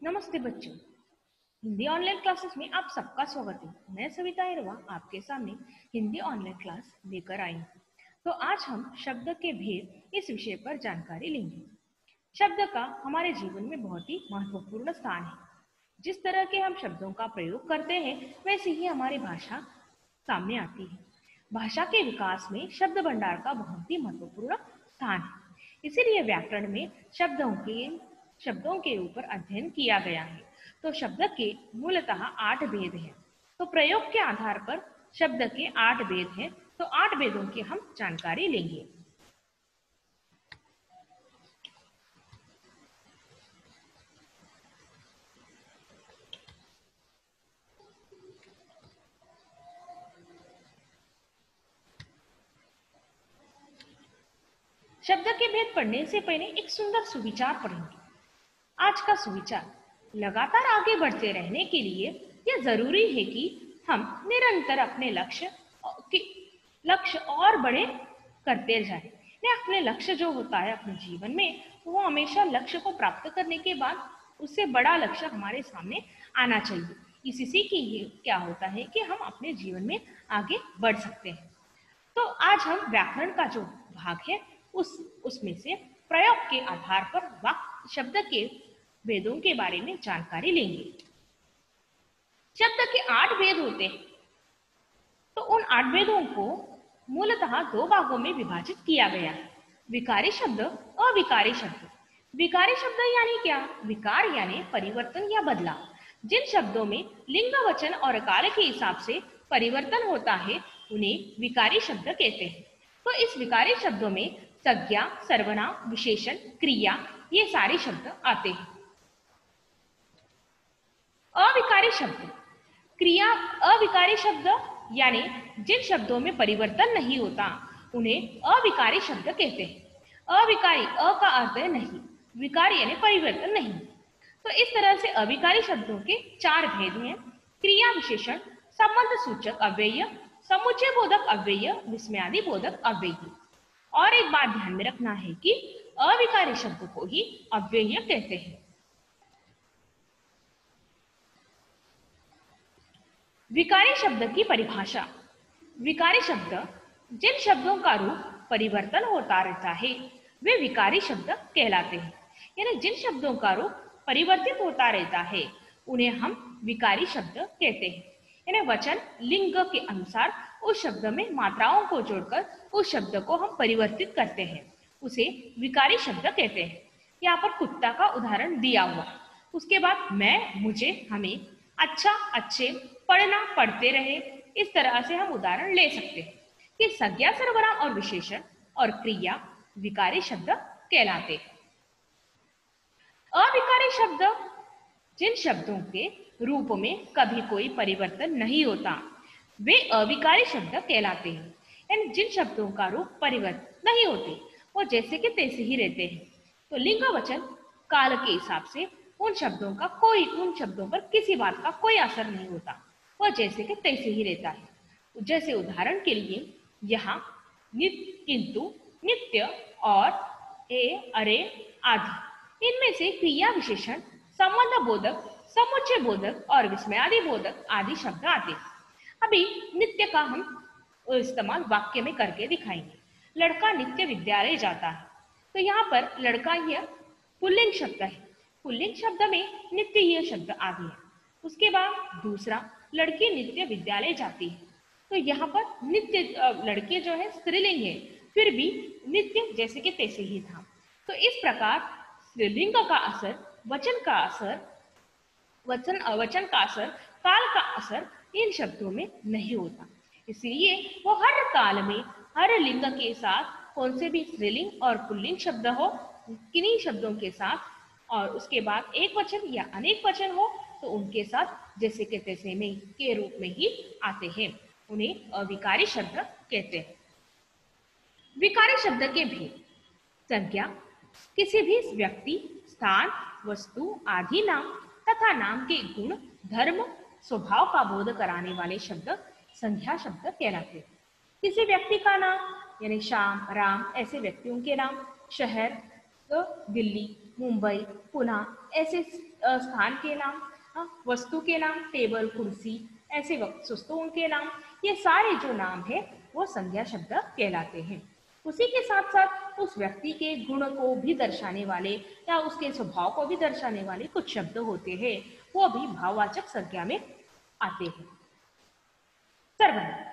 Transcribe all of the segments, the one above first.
नमस्ते बच्चों। Hindi online classes में आप सबका स्वागत है। मैं सविता एरवा आपके सामने हिंदी ऑनलाइन क्लास लेकर आई हूँ। तो आज हम शब्द के भेद इस विषय पर जानकारी लेंगे। शब्द का हमारे जीवन में बहुत ही महत्वपूर्ण स्थान है। जिस तरह के हम शब्दों का प्रयोग करते हैं वैसे ही हमारी भाषा सामने आती है। भाषा के विकास में शब्द भंडार का बहुत ही महत्वपूर्ण स्थान है। इसीलिए व्याकरण में शब्दों के ऊपर अध्ययन किया गया है। तो शब्द के मूलतः 8 भेद हैं। तो प्रयोग के आधार पर शब्द के 8 भेद हैं। तो 8 भेदों की हम जानकारी लेंगे। शब्द के भेद पढ़ने से पहले एक सुंदर सुविचार पढ़ेंगे। आज का सुविचार, लगातार आगे बढ़ते रहने के लिए यह जरूरी है कि हम निरंतर अपने लक्ष्य और बड़े करते जाएं। अपने लक्ष्य जो होता है अपने जीवन में, वो हमेशा लक्ष्य को प्राप्त करने के बाद उससे बड़ा लक्ष्य हमारे सामने आना चाहिए। इसी की क्या होता है कि हम अपने जीवन में आगे बढ़ सकते हैं। तो आज हम व्याकरण का जो भाग है उसमें से प्रयोग के आधार पर वाक्य शब्द के भेदों के बारे में जानकारी लेंगे। शब्द के 8 भेद होते हैं। तो उन 8 भेदों को मूलतः 2 भागों में विभाजित किया गया है। विकारी शब्द, अविकारी शब्द। विकारी शब्द यानी क्या? विकार यानी परिवर्तन या बदलाव। जिन शब्दों में लिंग, वचन और काल के हिसाब से परिवर्तन होता है उन्हें विकारी शब्द कहते हैं। तो इस विकारी शब्दों में संज्ञा, सर्वनाम, विशेषण, क्रिया ये सारे शब्द आते हैं। अविकारी शब्द, अविकारी शब्द यानी जिन शब्दों में परिवर्तन नहीं होता उन्हें अविकारी शब्द कहते हैं। अविकारी, अ का अर्थ है नहीं, विकारी यानी परिवर्तन नहीं। तो इस तरह से अविकारी शब्दों के 4 भेद हैं। क्रिया विशेषण, संबंध सूचक अव्यय, समुच्चय बोधक अव्यय, विस्मयादि बोधक अव्यय। और एक बात ध्यान में रखना है कि अविकारी शब्द को ही अव्यय कहते हैं। विकारी शब्द की परिभाषा। विकारी शब्द जिन शब्दों का रूप परिवर्तन होता रहता है वे विकारी शब्द कहलाते हैं। यानी जिन शब्दों का रूप परिवर्तित होता रहता है उन्हें हम विकारी शब्द कहते हैं। यानी वचन लिंग के अनुसार उस शब्द में मात्राओं को जोड़कर उस शब्द को हम परिवर्तित करते हैं, उसे विकारी शब्द कहते हैं। यहाँ पर कुत्ता का उदाहरण दिया हुआ। उसके बाद मैं, मुझे, हमें, अच्छा, अच्छे, पढ़ना, पढ़ते रहे, इस तरह से हम उदाहरण ले सकते हैं कि संज्ञा, सर्वनाम और विशेषण और क्रिया विकारी शब्द कहलाते हैं। अविकारी शब्द जिन शब्दों के रूप में कभी कोई परिवर्तन नहीं होता वे अविकारी शब्द कहलाते हैं। यानी जिन शब्दों का रूप परिवर्तन नहीं होते, वो जैसे कि तैसे ही रहते हैं। तो लिंग, वचन, काल के हिसाब से उन शब्दों पर किसी बात का कोई असर नहीं होता, वह जैसे कि तैसे ही रहता है। जैसे उदाहरण के लिए यहाँ नित्य, किंतु, नित्य और ए, अरे आदि, इनमें से क्रिया विशेषण, संबंध बोधक, समुच्चय बोधक और विस्मयादि बोधक आदि शब्द आते हैं। अभी नित्य का हम इस्तेमाल वाक्य में करके दिखाएंगे। लड़का नित्य विद्यालय जाता है। तो यहाँ पर लड़का यह पुल्लिंग शब्द है। पुल्लिंग शब्द में नित्य यह शब्द आ गया। उसके बाद दूसरा, लड़की नित्य विद्यालय जाती है। तो यहाँ पर नित्य लड़के जो है स्त्रीलिंग है, फिर भी नित्य जैसे कि तैसे ही था। तो इस प्रकार स्त्रीलिंग का असर, वचन का असर, वचन का असर, काल का असर इन शब्दों में नहीं होता। इसलिए वो हर काल में हर लिंग के साथ कौन से भी स्त्रीलिंग और पुल्लिंग शब्द हो, किन्हीं शब्दों के साथ, और उसके बाद एक वचन या अनेक वचन हो तो उनके साथ जैसे के तैसे में के रूप में ही आते हैं। उन्हें अविकारी शब्द कहते हैं। विकारी शब्द के भेद। संज्ञा, किसी भी व्यक्ति, स्थान, वस्तु आदि नाम तथा नाम के गुण, धर्म, स्वभाव का बोध कराने वाले शब्द संज्ञा शब्द कहलाते हैं। किसी व्यक्ति का नाम यानी श्याम, राम ऐसे व्यक्तियों के नाम, शहर, दिल्ली, मुंबई, पुणे ऐसे स्थान के नाम, वस्तु के नाम, टेबल, कुर्सी, ऐसे वस्तुओं के नाम, ये सारे जो नाम है वो संज्ञा शब्द कहलाते हैं। उसी के साथ साथ उस व्यक्ति के गुण को भी दर्शाने वाले या उसके स्वभाव को भी दर्शाने वाले कुछ शब्द होते हैं, वो भी भाववाचक संज्ञा में आते हैं। सर्वनाम,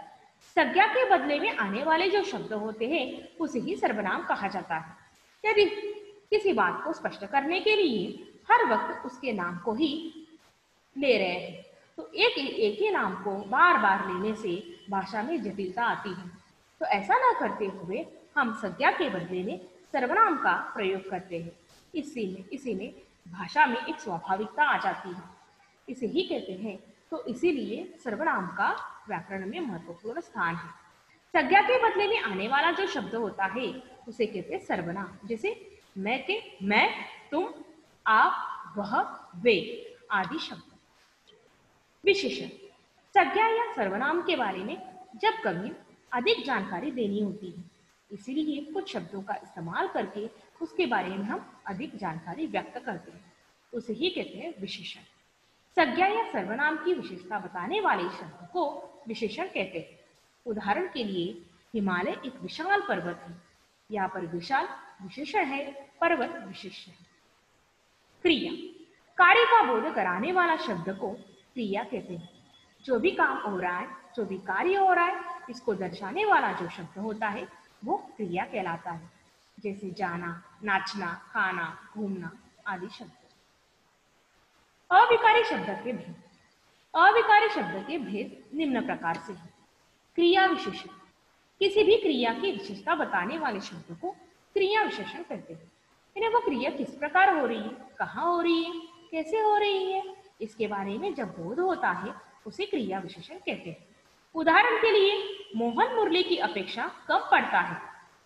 संज्ञा के बदले में आने वाले जो शब्द होते हैं उसे ही सर्वनाम कहा जाता है। यदि किसी बात को स्पष्ट करने के लिए हर वक्त उसके नाम को ही ले रहे हैं तो एक ही नाम को बार बार लेने से भाषा में जटिलता आती है। तो ऐसा न करते हुए हम संज्ञा के बदले में सर्वनाम का प्रयोग करते हैं। इसी में भाषा में एक स्वाभाविकता आ जाती है, इसे ही कहते हैं। तो इसीलिए सर्वनाम का व्याकरण में महत्वपूर्ण स्थान है। संज्ञा के बदले में आने वाला जो शब्द होता है उसे कहते हैं सर्वनाम। जैसे मैं के मैं, तुम, आप, वह, वे आदि शब्द। विशेषण, संज्ञा या सर्वनाम के बारे में जब कभी अधिक जानकारी देनी होती है, इसीलिए कुछ शब्दों का इस्तेमाल करके उसके बारे में हम अधिक जानकारी व्यक्त करते हैं, उसे ही कहते हैं विशेषण। संज्ञा या सर्वनाम की विशेषता बताने वाले शब्द को विशेषण कहते हैं। उदाहरण के लिए हिमालय एक विशाल पर्वत है, यहाँ पर विशाल विशेषण है, पर्वत विशेषण है। क्रिया, कार्य का बोध कराने वाला शब्द को क्रिया कहते हैं। जो भी काम हो रहा है, जो भी कार्य हो रहा है, इसको दर्शाने वाला जो शब्द होता है वो क्रिया कहलाता है। जैसे जाना, नाचना, खाना, घूमना आदि शब्द। अविकारी शब्द के भेद, अविकारी शब्द के भेद निम्न प्रकार से है। क्रिया विशेषण, किसी भी क्रिया की विशेषता बताने वाले शब्द को क्रिया विशेषण कहते हैं। यानी वो क्रिया किस प्रकार हो रही है, कहाँ हो रही है, कैसे हो रही है, इसके बारे में जब बोध होता है उसे क्रिया विशेषण कहते हैं। उदाहरण के लिए मोहन मुरली की अपेक्षा कम पढ़ता है।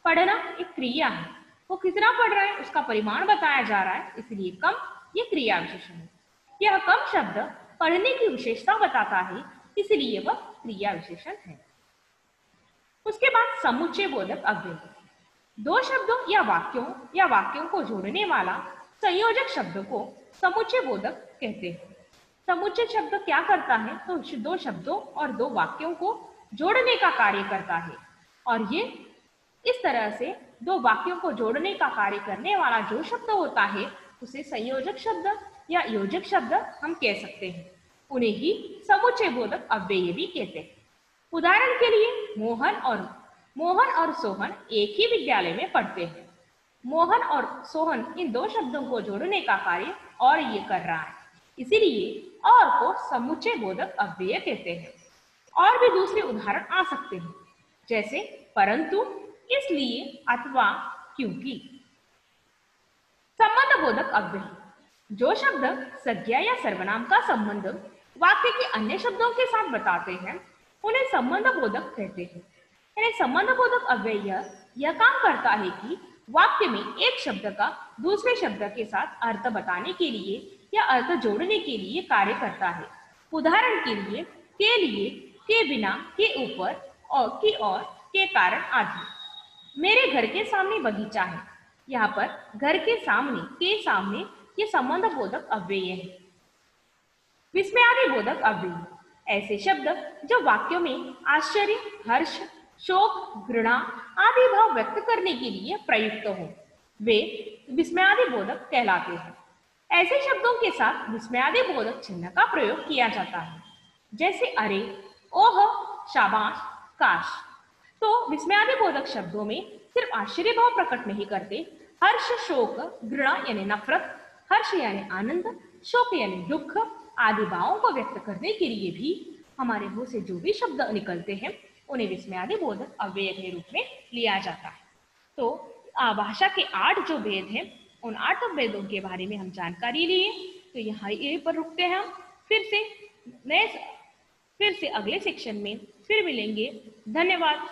पढ़ना एक क्रिया है, वो कितना पढ़ रहा है उसका परिमाण बताया जा रहा है, इसलिए कम ये क्रिया विशेषण है। यह कम शब्द पढ़ने की विशेषता बताता है, इसलिए वह क्रिया विशेषण है। उसके बाद समुच्चय बोधक अव्यय, दो शब्दों या वाक्यों को जोड़ने वाला संयोजक शब्द को समुच्चय बोधक कहते हैं। समुच्चय शब्द क्या करता है, तो दो शब्दों और दो वाक्यों को जोड़ने का कार्य करता है, और ये इस तरह से दो वाक्यों को जोड़ने का कार्य करने वाला जो शब्द होता है उसे संयोजक शब्द या योजक शब्द हम कह सकते हैं। उन्हें ही समुच्चय बोधक अव्यय भी कहते हैं। उदाहरण के लिए मोहन और सोहन एक ही विद्यालय में पढ़ते हैं। मोहन और सोहन इन दो शब्दों को जोड़ने का कार्य और ये कर रहा है, इसीलिए और को समुच्चय बोधक अव्यय कहते हैं। और भी दूसरे उदाहरण आ सकते हैं, जैसे परंतु, इसलिए, अथवा, क्योंकि। संबंध बोधक अव्यय, जो शब्द संज्ञा या सर्वनाम का संबंध वाक्य के अन्य शब्दों के साथ बताते हैं उन्हें संबंध बोधक कहते हैं। यानी संबंध बोधक अव्यय यह काम करता है कि वाक्य में एक शब्द का दूसरे शब्द के साथ अर्थ बताने के लिए या अर्थ जोड़ने के लिए कार्य करता है। उदाहरण के लिए, के बिना, के ऊपर, और, की और, के कारण आदि। मेरे घर के सामने बगीचा है, यहाँ पर घर के सामने, के सामने ये संबंध बोधक अव्यय है। विस्मयादि बोधक अव्यय, ऐसे शब्द जो वाक्यों में आश्चर्य, हर्ष, शोक, घृणा आदि भाव व्यक्त करने के लिए प्रयुक्त हो, वे विस्मयादि बोधक कहलाते हैं। ऐसे शब्दों के साथ विस्मयादि बोधक चिन्ह का प्रयोग किया जाता है, जैसे अरे, ओह, शाबाश, काश। तो विस्मयादि बोधक शब्दों में सिर्फ आश्चर्य भाव प्रकट नहीं करते, हर्ष, शोक, घृणा यानी नफरत, हर्ष यानी आनंद, शोक यानी दुख आदि भावों को व्यक्त करने के लिए भी हमारे मुंह से जो भी शब्द निकलते हैं उन्हें विस्मयादि बोधक अव्यय के रूप में लिया जाता है। तो भाषा के 8 जो भेद हैं उन 8 भेदों के बारे में हम जानकारी लिए। तो यहाँ यहीं पर रुकते हैं हम, फिर से अगले सेक्शन में फिर मिलेंगे। धन्यवाद।